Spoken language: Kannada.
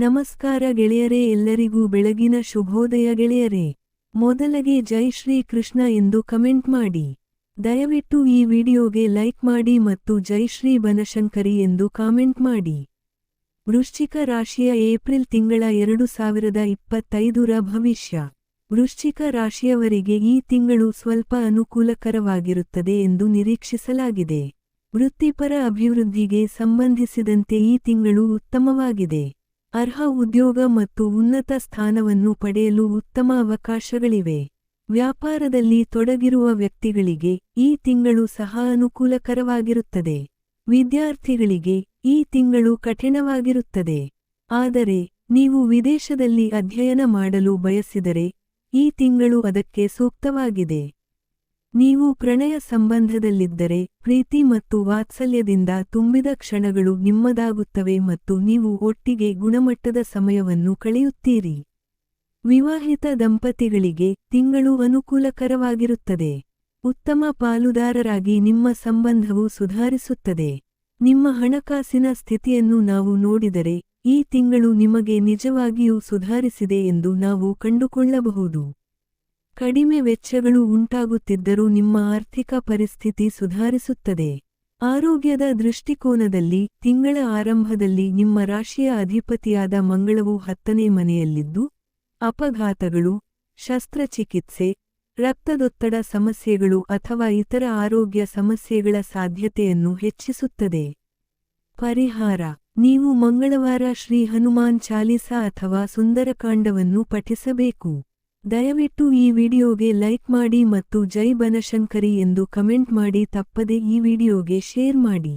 ನಮಸ್ಕಾರ ಗೆಳೆಯರೇ, ಎಲ್ಲರಿಗೂ ಬೆಳಗಿನ ಶುಭೋದಯ ಗೆಳೆಯರೇ. ಮೊದಲಿಗೆ ಜೈ ಶ್ರೀ ಕೃಷ್ಣ ಎಂದು ಕಮೆಂಟ್ ಮಾಡಿ. ದಯವಿಟ್ಟು ಈ ವಿಡಿಯೋಗೆ ಲೈಕ್ ಮಾಡಿ ಮತ್ತು ಜೈ ಶ್ರೀ ಬನಶಂಕರಿ ಎಂದು ಕಾಮೆಂಟ್ ಮಾಡಿ. ವೃಶ್ಚಿಕ ರಾಶಿಯ ಏಪ್ರಿಲ್ ತಿಂಗಳ 2025ರ ಭವಿಷ್ಯ. ವೃಶ್ಚಿಕ ರಾಶಿಯವರಿಗೆ ಈ ತಿಂಗಳು ಸ್ವಲ್ಪ ಅನುಕೂಲಕರವಾಗಿರುತ್ತದೆ ಎಂದು ನಿರೀಕ್ಷಿಸಲಾಗಿದೆ. ವೃತ್ತಿಪರ ಅಭಿವೃದ್ಧಿಗೆ ಸಂಬಂಧಿಸಿದಂತೆ ಈ ತಿಂಗಳು ಉತ್ತಮವಾಗಿದೆ. ಅರ್ಹ ಉದ್ಯೋಗ ಮತ್ತು ಉನ್ನತ ಸ್ಥಾನವನ್ನು ಪಡೆಯಲು ಉತ್ತಮ ಅವಕಾಶಗಳಿವೆ. ವ್ಯಾಪಾರದಲ್ಲಿ ತೊಡಗಿರುವ ವ್ಯಕ್ತಿಗಳಿಗೆ ಈ ತಿಂಗಳು ಸಹ ಅನುಕೂಲಕರವಾಗಿರುತ್ತದೆ. ವಿದ್ಯಾರ್ಥಿಗಳಿಗೆ ಈ ತಿಂಗಳು ಕಠಿಣವಾಗಿರುತ್ತದೆ. ಆದರೆ ನೀವು ವಿದೇಶದಲ್ಲಿ ಅಧ್ಯಯನ ಮಾಡಲು ಬಯಸಿದರೆ ಈ ತಿಂಗಳು ಅದಕ್ಕೆ ಸೂಕ್ತವಾಗಿದೆ. ನೀವು ಪ್ರಣಯ ಸಂಬಂಧದಲ್ಲಿದ್ದರೆ ಪ್ರೀತಿ ಮತ್ತು ವಾತ್ಸಲ್ಯದಿಂದ ತುಂಬಿದ ಕ್ಷಣಗಳು ನಿಮ್ಮದಾಗುತ್ತವೆ ಮತ್ತು ನೀವು ಒಟ್ಟಿಗೆ ಗುಣಮಟ್ಟದ ಸಮಯವನ್ನು ಕಳೆಯುತ್ತೀರಿ. ವಿವಾಹಿತ ದಂಪತಿಗಳಿಗೆ ತಿಂಗಳು ಅನುಕೂಲಕರವಾಗಿರುತ್ತದೆ. ಉತ್ತಮ ಪಾಲುದಾರರಾಗಿ ನಿಮ್ಮ ಸಂಬಂಧವು ಸುಧಾರಿಸುತ್ತದೆ. ನಿಮ್ಮ ಹಣಕಾಸಿನ ಸ್ಥಿತಿಯನ್ನು ನಾವು ನೋಡಿದರೆ ಈ ತಿಂಗಳು ನಿಮಗೆ ನಿಜವಾಗಿಯೂ ಸುಧಾರಿಸಿದೆ ಎಂದು ನಾವು ಕಂಡುಕೊಳ್ಳಬಹುದು. ಕಡಿಮೆ ವೆಚ್ಚಗಳು ಉಂಟಾಗುತ್ತಿದ್ದರೂ ನಿಮ್ಮ ಆರ್ಥಿಕ ಪರಿಸ್ಥಿತಿ ಸುಧಾರಿಸುತ್ತದೆ. ಆರೋಗ್ಯದ ದೃಷ್ಟಿಕೋನದಲ್ಲಿ ತಿಂಗಳ ಆರಂಭದಲ್ಲಿ ನಿಮ್ಮ ರಾಶಿಯ ಅಧಿಪತಿಯಾದ ಮಂಗಳವು 10ನೇ ಮನೆಯಲ್ಲಿದ್ದು, ಅಪಘಾತಗಳು, ಶಸ್ತ್ರಚಿಕಿತ್ಸೆ, ರಕ್ತದೊತ್ತಡ ಸಮಸ್ಯೆಗಳು ಅಥವಾ ಇತರ ಆರೋಗ್ಯ ಸಮಸ್ಯೆಗಳ ಸಾಧ್ಯತೆಯನ್ನು ಹೆಚ್ಚಿಸುತ್ತದೆ. ಪರಿಹಾರ: ನೀವು ಮಂಗಳವಾರ ಶ್ರೀ ಹನುಮಾನ್ ಚಾಲೀಸಾ ಅಥವಾ ಸುಂದರಕಾಂಡವನ್ನು ಪಠಿಸಬೇಕು. ದಯವಿಟ್ಟು ಈ ವಿಡಿಯೋಗೆ ಲೈಕ್ ಮಾಡಿ ಮತ್ತು ಜೈ ಬನಶಂಕರಿ ಎಂದು ಕಮೆಂಟ್ ಮಾಡಿ. ತಪ್ಪದೆ ಈ ವಿಡಿಯೋಗೆ ಶೇರ್ ಮಾಡಿ.